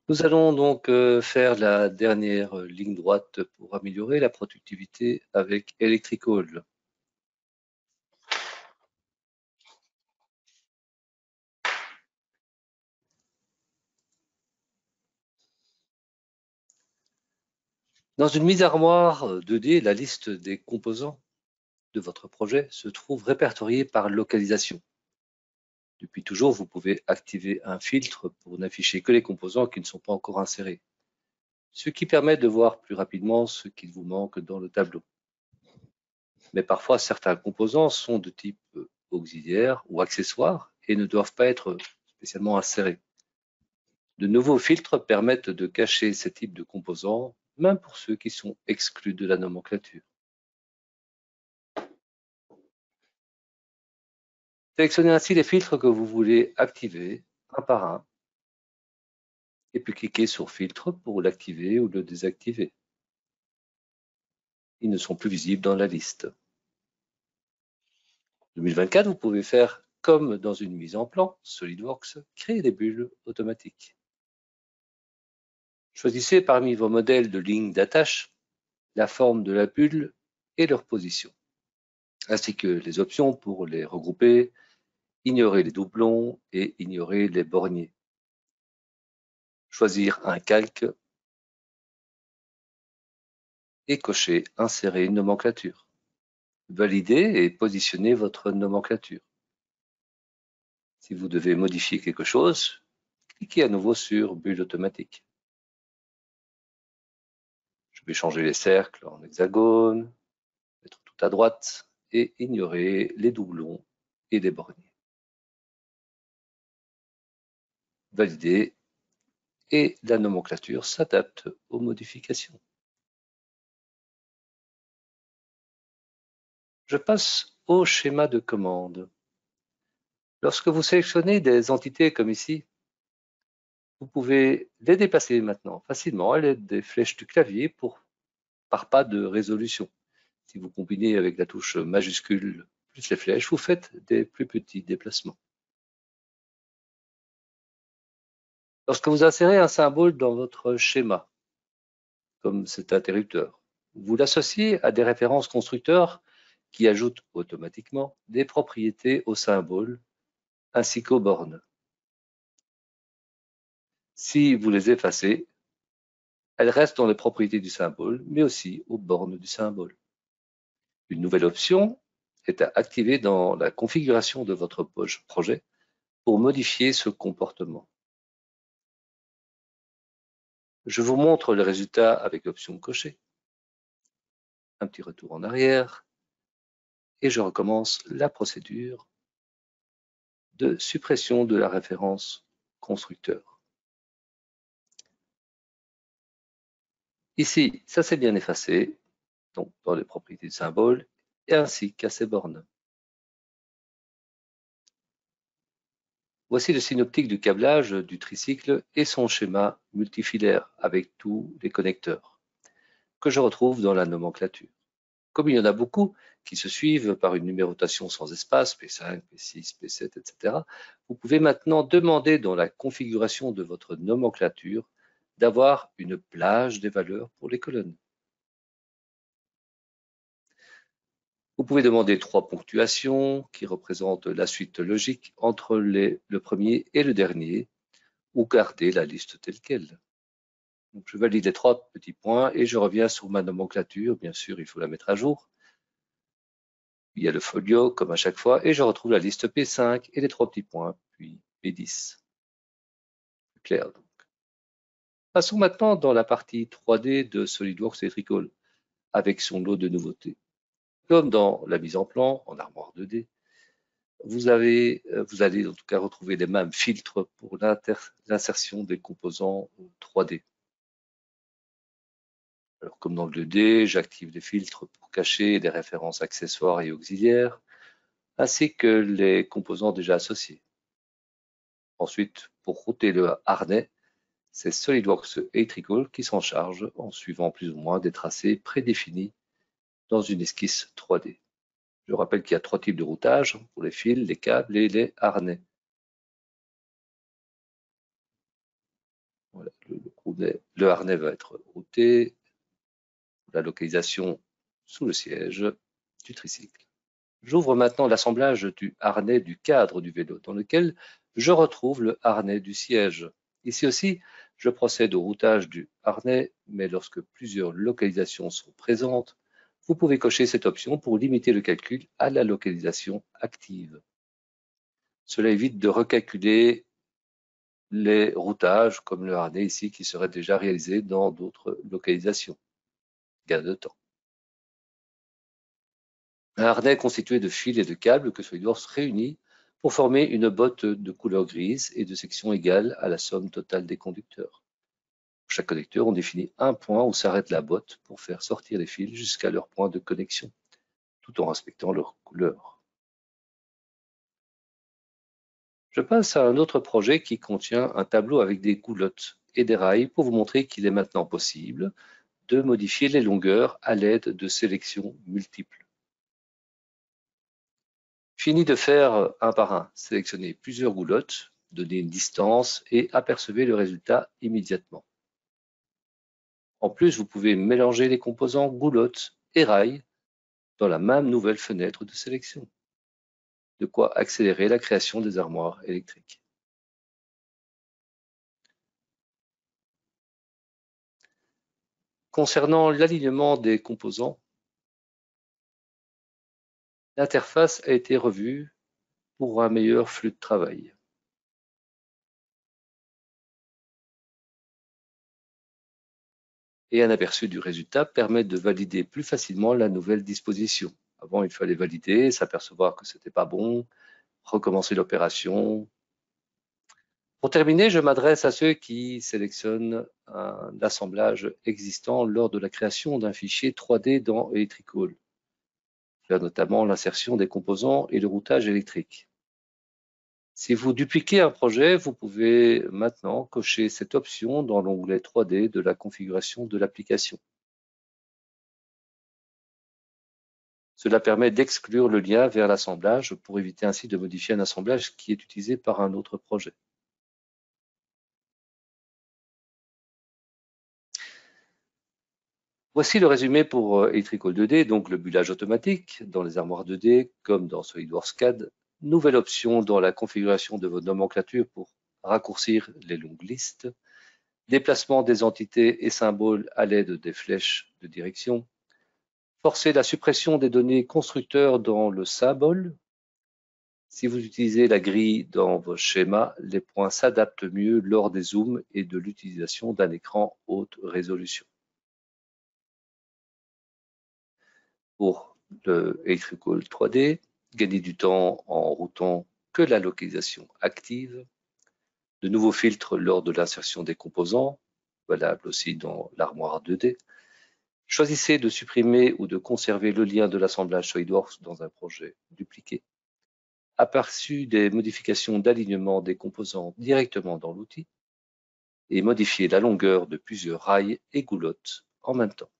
Nous allons donc faire la dernière ligne droite pour améliorer la productivité avec Electrical. Dans une mise armoire 2D, la liste des composants de votre projet se trouve répertoriée par localisation. Depuis toujours, vous pouvez activer un filtre pour n'afficher que les composants qui ne sont pas encore insérés, ce qui permet de voir plus rapidement ce qu'il vous manque dans le tableau. Mais parfois, certains composants sont de type auxiliaire ou accessoire et ne doivent pas être spécialement insérés. De nouveaux filtres permettent de cacher ces types de composants, même pour ceux qui sont exclus de la nomenclature. Sélectionnez ainsi les filtres que vous voulez activer un par un, et puis cliquez sur Filtre pour l'activer ou le désactiver. Ils ne sont plus visibles dans la liste. En 2024, vous pouvez faire comme dans une mise en plan SolidWorks, créer des bulles automatiques. Choisissez parmi vos modèles de lignes d'attache la forme de la bulle et leur position, ainsi que les options pour les regrouper, ignorer les doublons et ignorer les borniers. Choisir un calque et cocher Insérer une nomenclature. Valider et positionner votre nomenclature. Si vous devez modifier quelque chose, cliquez à nouveau sur Bulle automatique. Je vais changer les cercles en hexagone, mettre tout à droite et ignorer les doublons et les borniers. Valider et la nomenclature s'adapte aux modifications. Je passe au schéma de commande. Lorsque vous sélectionnez des entités comme ici, vous pouvez les déplacer maintenant facilement à l'aide des flèches du clavier par pas de résolution. Si vous combinez avec la touche majuscule plus les flèches, vous faites des plus petits déplacements. Lorsque vous insérez un symbole dans votre schéma, comme cet interrupteur, vous l'associez à des références constructeurs qui ajoutent automatiquement des propriétés au symbole ainsi qu'aux bornes. Si vous les effacez, elles restent dans les propriétés du symbole, mais aussi aux bornes du symbole. Une nouvelle option est à activer dans la configuration de votre projet pour modifier ce comportement. Je vous montre le résultat avec l'option cocher. Un petit retour en arrière et je recommence la procédure de suppression de la référence constructeur. Ici, ça s'est bien effacé, donc dans les propriétés du symbole, et ainsi qu'à ses bornes. Voici le synoptique du câblage du tricycle et son schéma multifilaire avec tous les connecteurs, que je retrouve dans la nomenclature. Comme il y en a beaucoup qui se suivent par une numérotation sans espace, P5, P6, P7, etc., vous pouvez maintenant demander dans la configuration de votre nomenclature d'avoir une plage des valeurs pour les colonnes. Vous pouvez demander 3 ponctuations qui représentent la suite logique entre le premier et le dernier, ou garder la liste telle quelle. Donc, je valide les 3 petits points et je reviens sur ma nomenclature. Bien sûr, il faut la mettre à jour. Il y a le folio, comme à chaque fois, et je retrouve la liste P5 et les 3 petits points, puis P10. Clair, donc. Passons maintenant dans la partie 3D de SolidWorks Electrical, avec son lot de nouveautés. Comme dans la mise en plan, en armoire 2D, vous allez en tout cas retrouver les mêmes filtres pour l'insertion des composants 3D. Alors, comme dans le 2D, j'active les filtres pour cacher les références accessoires et auxiliaires, ainsi que les composants déjà associés. Ensuite, pour router le harnais, c'est SolidWorks Electrical qui s'en charge en suivant plus ou moins des tracés prédéfinis dans une esquisse 3D. Je rappelle qu'il y a 3 types de routage pour les fils, les câbles et les harnais. Voilà, le harnais va être routé, la localisation sous le siège du tricycle. J'ouvre maintenant l'assemblage du harnais du cadre du vélo, dans lequel je retrouve le harnais du siège. Ici aussi, je procède au routage du harnais, mais lorsque plusieurs localisations sont présentes, vous pouvez cocher cette option pour limiter le calcul à la localisation active. Cela évite de recalculer les routages, comme le harnais ici, qui serait déjà réalisé dans d'autres localisations. Gain de temps. Un harnais constitué de fils et de câbles que SolidWorks réunit pour former une botte de couleur grise et de section égale à la somme totale des conducteurs. Pour chaque connecteur, on définit un point où s'arrête la botte pour faire sortir les fils jusqu'à leur point de connexion, tout en respectant leur couleur. Je passe à un autre projet qui contient un tableau avec des goulottes et des rails pour vous montrer qu'il est maintenant possible de modifier les longueurs à l'aide de sélections multiples. Fini de faire un par un. Sélectionnez plusieurs goulottes, donnez une distance et apercevez le résultat immédiatement. En plus, vous pouvez mélanger les composants goulottes et rails dans la même nouvelle fenêtre de sélection. De quoi accélérer la création des armoires électriques. Concernant l'alignement des composants, l'interface a été revue pour un meilleur flux de travail. Et un aperçu du résultat permet de valider plus facilement la nouvelle disposition. Avant, il fallait valider, s'apercevoir que ce n'était pas bon, recommencer l'opération. Pour terminer, je m'adresse à ceux qui sélectionnent un assemblage existant lors de la création d'un fichier 3D dans Electrical, faire notamment l'insertion des composants et le routage électrique. Si vous dupliquez un projet, vous pouvez maintenant cocher cette option dans l'onglet 3D de la configuration de l'application. Cela permet d'exclure le lien vers l'assemblage pour éviter ainsi de modifier un assemblage qui est utilisé par un autre projet. Voici le résumé pour Electrical 2D, donc le bulage automatique dans les armoires 2D comme dans SolidWorks CAD. Nouvelle option dans la configuration de vos nomenclatures pour raccourcir les longues listes. Déplacement des entités et symboles à l'aide des flèches de direction. Forcer la suppression des données constructeurs dans le symbole. Si vous utilisez la grille dans vos schémas, les points s'adaptent mieux lors des zooms et de l'utilisation d'un écran haute résolution. Pour le Electrical 3D, gagner du temps en routant que la localisation active. De nouveaux filtres lors de l'insertion des composants, valable aussi dans l'armoire 2D. Choisissez de supprimer ou de conserver le lien de l'assemblage SolidWorks dans un projet dupliqué. Aperçu des modifications d'alignement des composants directement dans l'outil et modifier la longueur de plusieurs rails et goulottes en même temps.